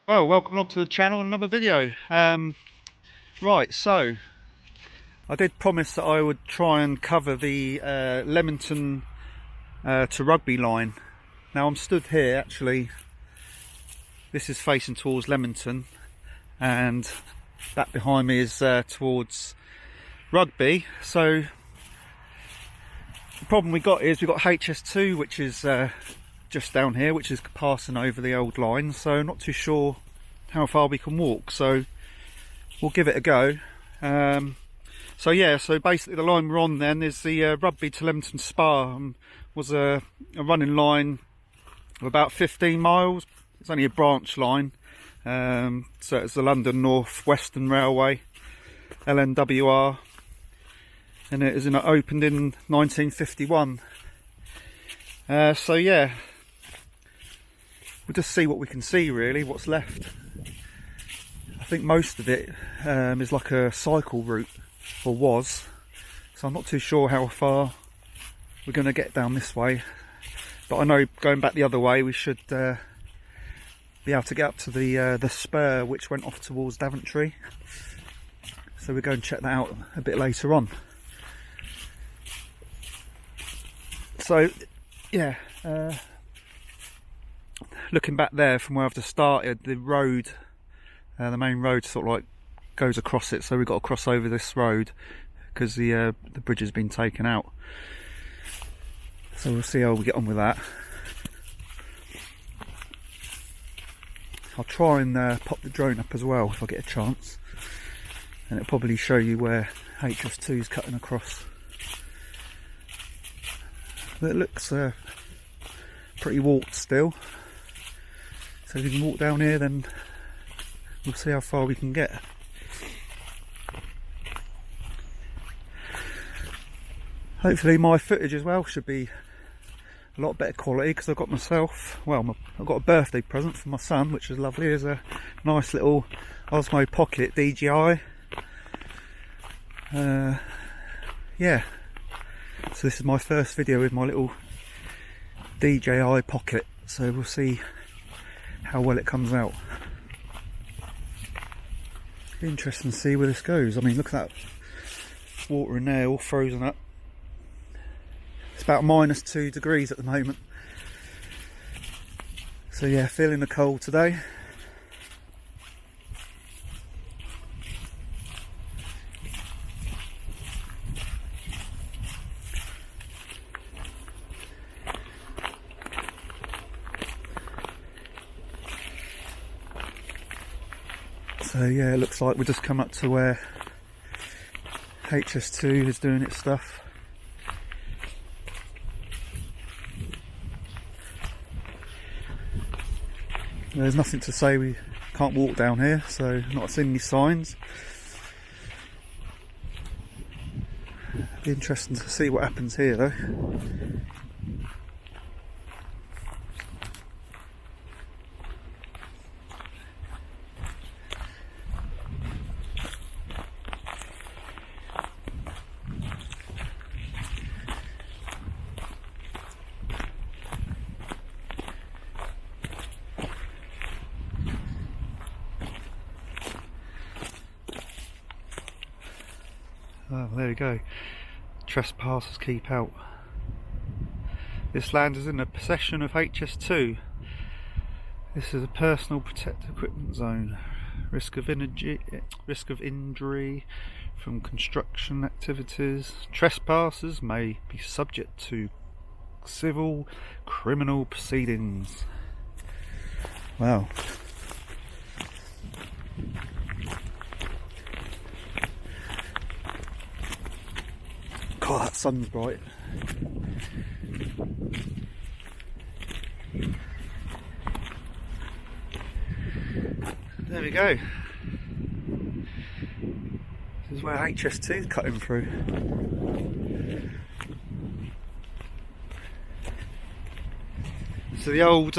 Well, welcome along to the channel, another video. Right, so I did promise that I would try and cover the Leamington to Rugby line. Now I'm stood here, actually, this is facing towards Leamington, and that behind me is towards Rugby. So the problem we got is we've got HS2, which is just down here, which is passing over the old line, so not too sure how far we can walk, so we'll give it a go. So yeah, so basically the line we're on then is the Rugby to Leamington Spa. Was a running line of about 15 miles. It's only a branch line, so it's the London North Western Railway, LNWR, and it opened in 1951. So yeah, we'll just see what we can see, really, what's left. I think most of it is like a cycle route, or was, so I'm not too sure how far we're going to get down this way, but I know going back the other way we should be able to get up to the spur which went off towards Daventry, so we'll go and check that out a bit later on. So yeah, looking back there from where I've just started, the road, the main road sort of like goes across it, so we've got to cross over this road because the bridge has been taken out. So we'll see how we get on with that. I'll try and pop the drone up as well if I get a chance, and it'll probably show you where HS2 is cutting across. But it looks pretty warped still, so if we can walk down here then we'll see how far we can get. Hopefully my footage as well should be a lot better quality, because I've got myself, well, I've got a birthday present from my son, which is lovely. There's a nice little Osmo Pocket DJI. Yeah, so this is my first video with my little DJI Pocket, so we'll see how well it comes out. Be interesting to see where this goes. I mean, look at that water in there, all frozen up. It's about -2 degrees at the moment. So yeah, feeling the cold today. So yeah, it looks like we just come up to where HS2 is doing its stuff. There's nothing to say we can't walk down here, so not seen any signs. Be interesting to see what happens here though. Oh, there we go. Trespassers keep out. This land is in the possession of HS2. This is a personal protected equipment zone. Risk of injury from construction activities. Trespassers may be subject to civil criminal proceedings. Wow. God, that sun's bright. There we go. This is where HS2 is cutting through. So the old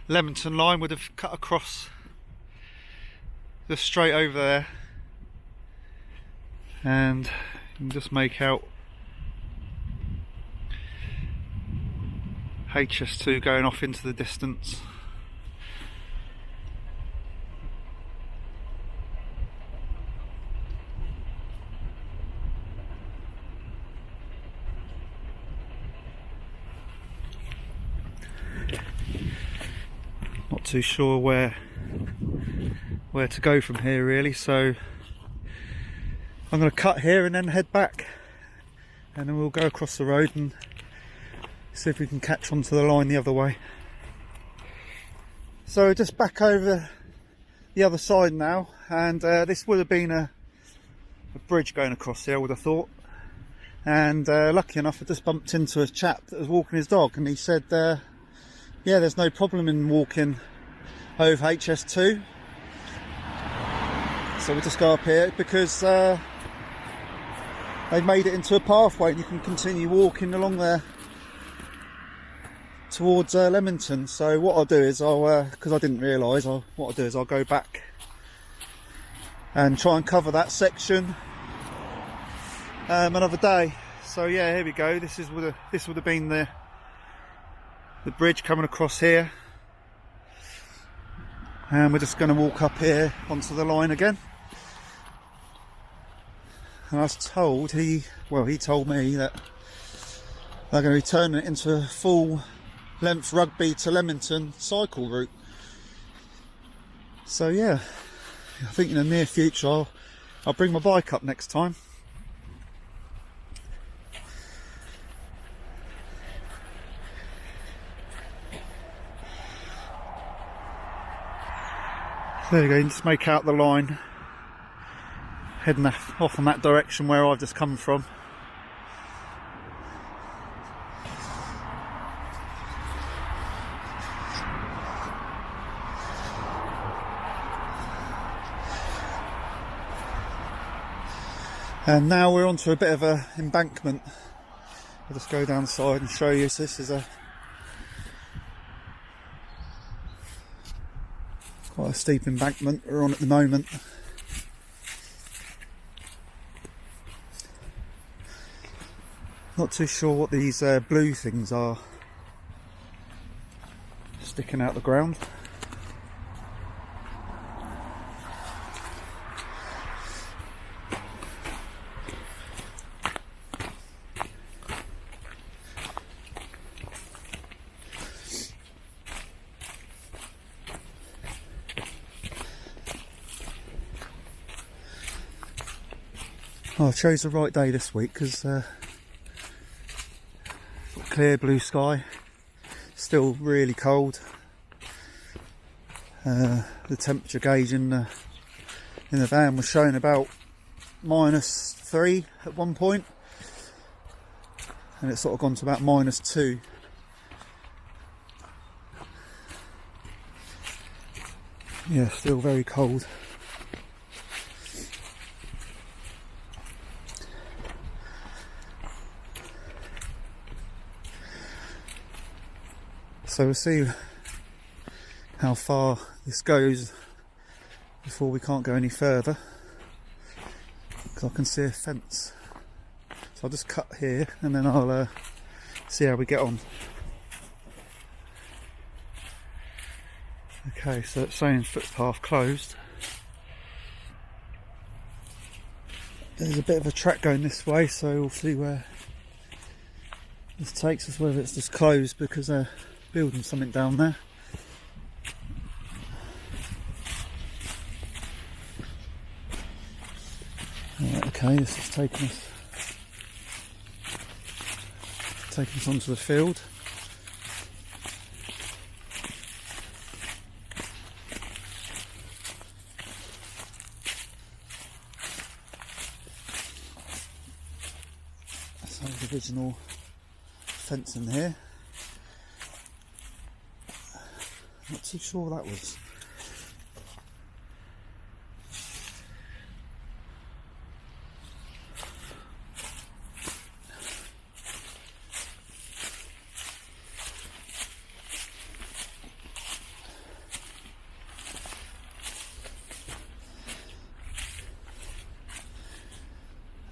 Leamington line would have cut across just straight over there, and you can just make out HS2 going off into the distance. too sure where to go from here really, so I'm going to cut here and then head back, and then we'll go across the road and see if we can catch onto the line the other way. So just back over the other side now, and this would have been a bridge going across here, I would have thought. And lucky enough I just bumped into a chap that was walking his dog, and he said yeah, there's no problem in walking over HS2. So we'll just go up here because they've made it into a pathway and you can continue walking along there towards Leamington. So what I'll do is because I didn't realise, what I'll do is I'll go back and try and cover that section another day. So yeah, here we go. This would have been the bridge coming across here, and we're just going to walk up here onto the line again. And I was told, he told me that they're going to be turning it into a full length rugby to Leamington cycle route. So yeah, I think in the near future I'll bring my bike up next time. There you go, you can just make out the line heading off in that direction where I've just come from. And now we're onto a bit of a embankment. I'll just go down the side and show you. So this is quite a steep embankment we're on at the moment. Not too sure what these blue things are sticking out the ground. Oh, I chose the right day this week because clear blue sky, still really cold. The temperature gauge in the van was showing about -3 at one point, and it's sort of gone to about -2. Yeah, still very cold. So we'll see how far this goes before we can't go any further, because I can see a fence. So I'll just cut here and then I'll see how we get on. Okay, so it's saying footpath closed. There's a bit of a track going this way, so we'll see where this takes us, whether it's just closed because they're building something down there. Right, okay, this is taking us onto the field. So the original fence in here. Not too sure that was.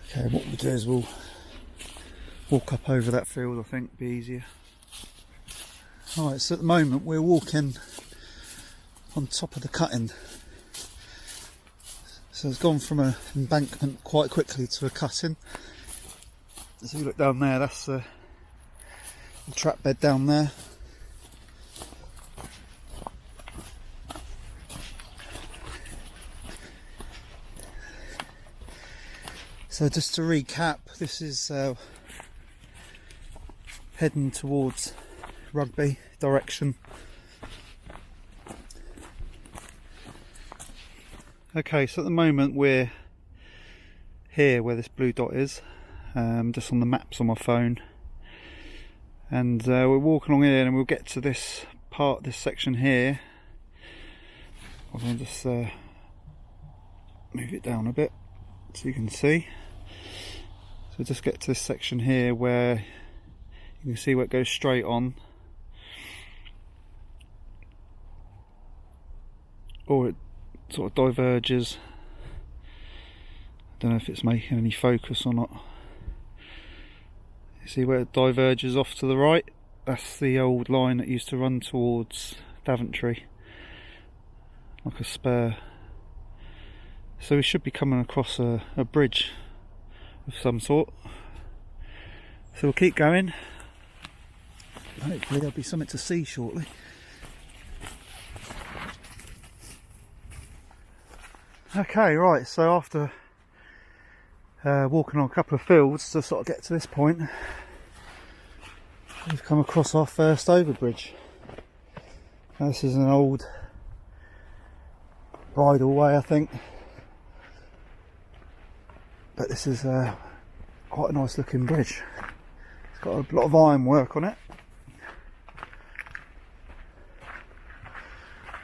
Okay, what we'll do is we'll walk up over that field, I think, be easier. Alright, so at the moment we're walking on top of the cutting. So it's gone from an embankment quite quickly to a cutting. As you look down there, that's the trap bed down there. So just to recap, this is heading towards Rugby direction. Okay, so at the moment we're here where this blue dot is, just on the maps on my phone, and we're walking along here and we'll get to this part, this section here. I'm going to just move it down a bit so you can see. So just get to this section here where you can see where it goes straight on, or it sort of diverges. I don't know if it's making any focus or not. You see where it diverges off to the right? That's the old line that used to run towards Daventry, like a spur. So we should be coming across a bridge of some sort. So we'll keep going. Hopefully there'll be something to see shortly. Okay, right, so after walking on a couple of fields to sort of get to this point, we've come across our first overbridge. Now, this is an old bridleway, I think, but this is quite a nice looking bridge. It's got a lot of ironwork on it.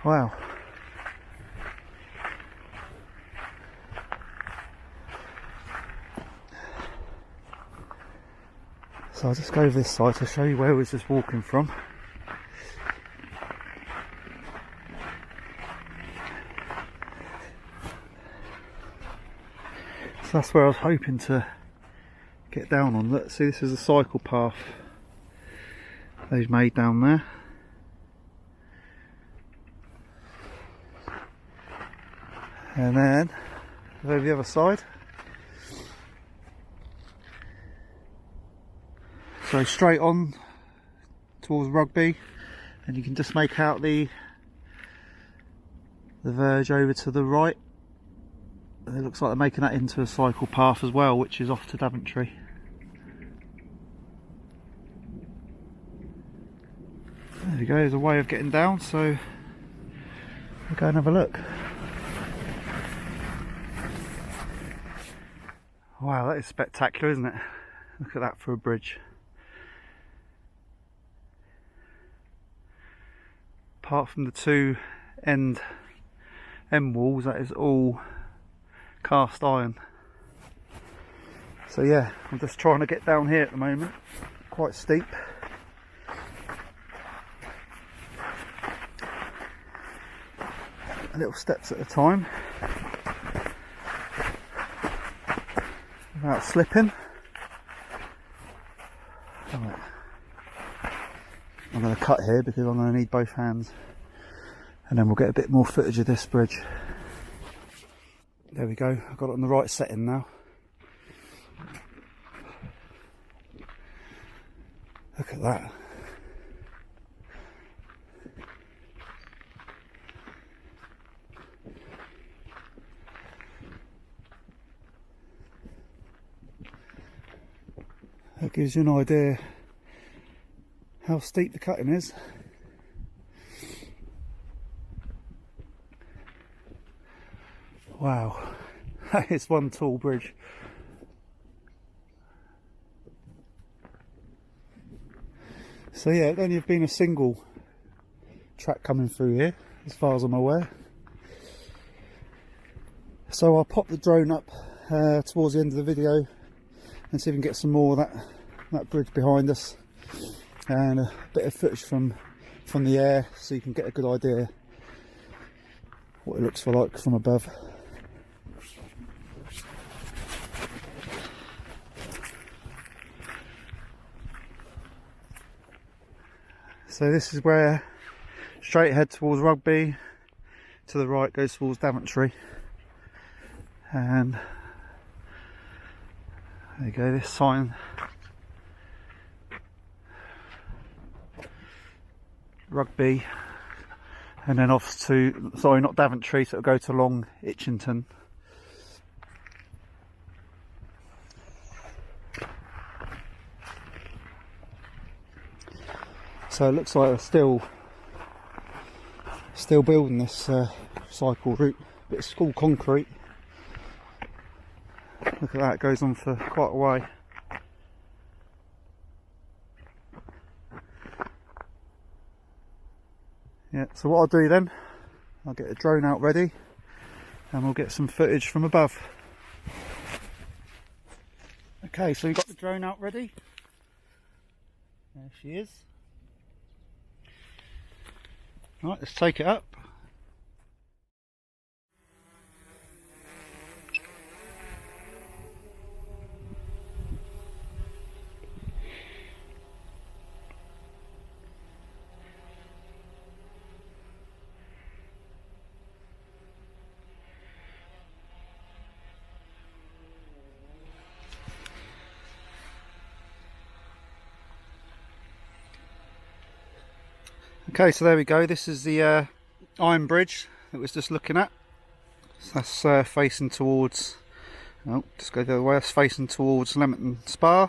Wow. So I'll just go over this side to show you where we was just walking from. So that's where I was hoping to get down on. Look, see, this is a cycle path they've made down there. And then over the other side. So straight on towards Rugby, and you can just make out the verge over to the right. It looks like they're making that into a cycle path as well, which is off to Daventry. There we go, there's a way of getting down, so we'll go and have a look. Wow, that is spectacular, isn't it? Look at that for a bridge. Apart from the two end walls, that is all cast iron. So yeah, I'm just trying to get down here at the moment. Quite steep. Little steps at a time, without slipping. Right. I'm going to cut here because I'm going to need both hands, and then we'll get a bit more footage of this bridge. There we go, I've got it on the right setting now. Look at that. That gives you an idea how steep the cutting is. Wow, that is one tall bridge. So yeah, it'd only have been a single track coming through here, as far as I'm aware. So I'll pop the drone up towards the end of the video and see if we can get some more of that bridge behind us, and a bit of footage from the air, so you can get a good idea what it looks like from above. So this is where straight ahead towards Rugby, to the right goes towards Daventry, and there you go, this sign, Rugby, and then off to, sorry, not Daventry, so it'll go to Long Itchington. So it looks like they're still building this cycle route, but it's all concrete. Look at that, it goes on for quite a way. Yeah, so what I'll do then, I'll get a drone out ready and we'll get some footage from above. Okay, so we've got the drone out ready. There she is. Right, let's take it up. Okay, so there we go. This is the iron bridge that we was just looking at. So that's facing towards, oh, just go the other way, that's facing towards Leamington Spa.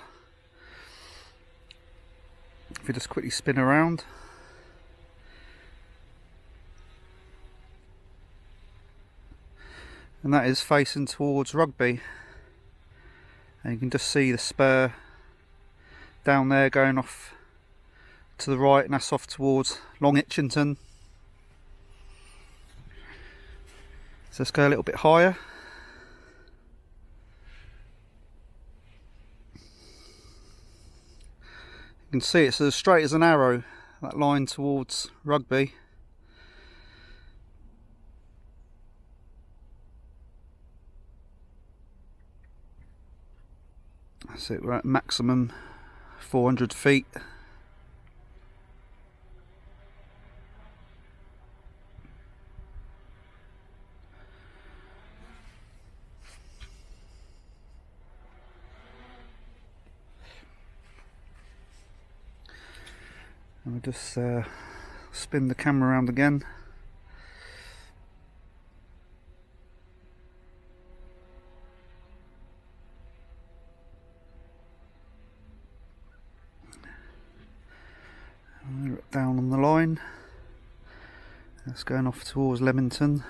If we just quickly spin around. And that is facing towards Rugby. And you can just see the spur down there going off to the right, and that's off towards Leamington. So let's go a little bit higher. You can see it's as straight as an arrow, that line towards Rugby. That's it, we're at maximum 400 feet. And we'll just spin the camera around again. And we're down on the line. That's going off towards Leamington.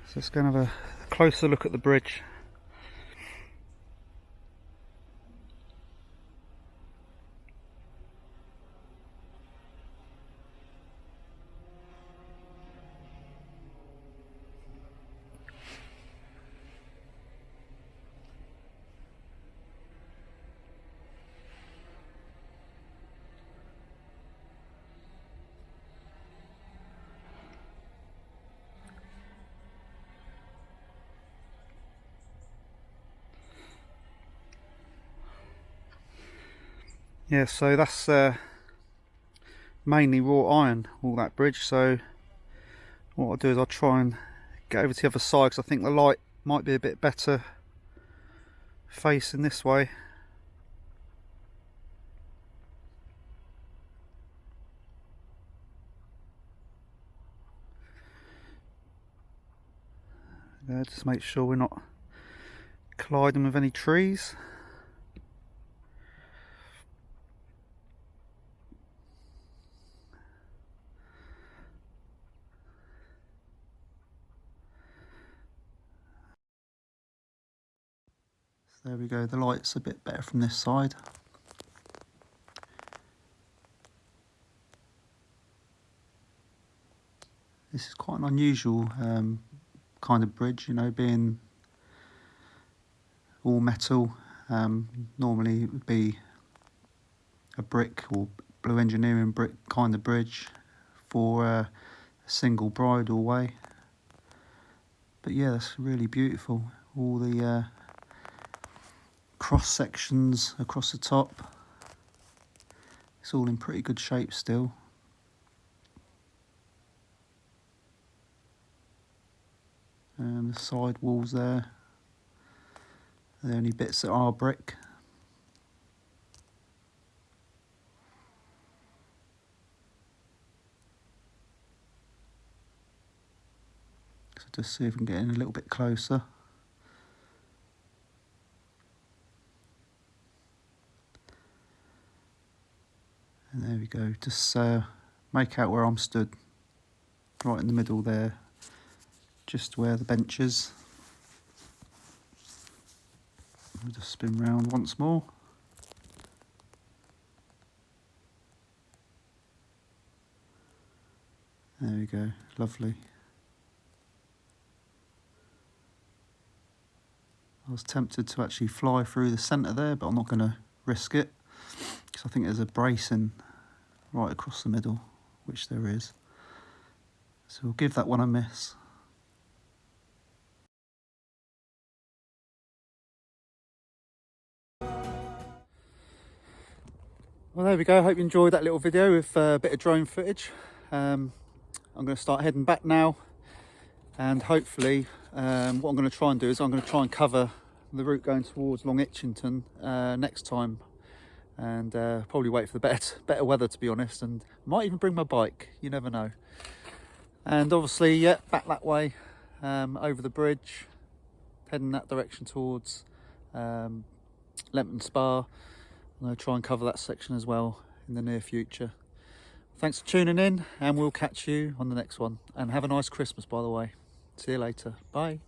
So let's go and have a closer look at the bridge. Yeah, so that's mainly raw iron, all that bridge. So what I'll do is I'll try and get over to the other side, because I think the light might be a bit better facing this way. There, just make sure we're not colliding with any trees. There we go, the light's a bit better from this side. This is quite an unusual kind of bridge, you know, being all metal. Normally it would be a brick or blue engineering brick kind of bridge for a single bridle way. But yeah, that's really beautiful. All the cross sections across the top, it's all in pretty good shape still. And the side walls there, they're the only bits that are brick. So just see if we can get in a little bit closer. And there we go, just make out where I'm stood, right in the middle there, just where the bench is. We'll just spin round once more. There we go, lovely. I was tempted to actually fly through the centre there, but I'm not going to risk it, because I think there's a bracing right across the middle, which there is. So we'll give that one a miss. Well, there we go. I hope you enjoyed that little video with a bit of drone footage. I'm going to start heading back now, and hopefully what I'm going to try and do is I'm going to try and cover the route going towards Long Itchington next time, and probably wait for the better weather, to be honest, and might even bring my bike, you never know. And obviously, yeah, back that way, over the bridge, heading that direction towards Leamington Spa. I'm going to try and cover that section as well in the near future. Thanks for tuning in, and we'll catch you on the next one. And have a nice Christmas, by the way. See you later. Bye.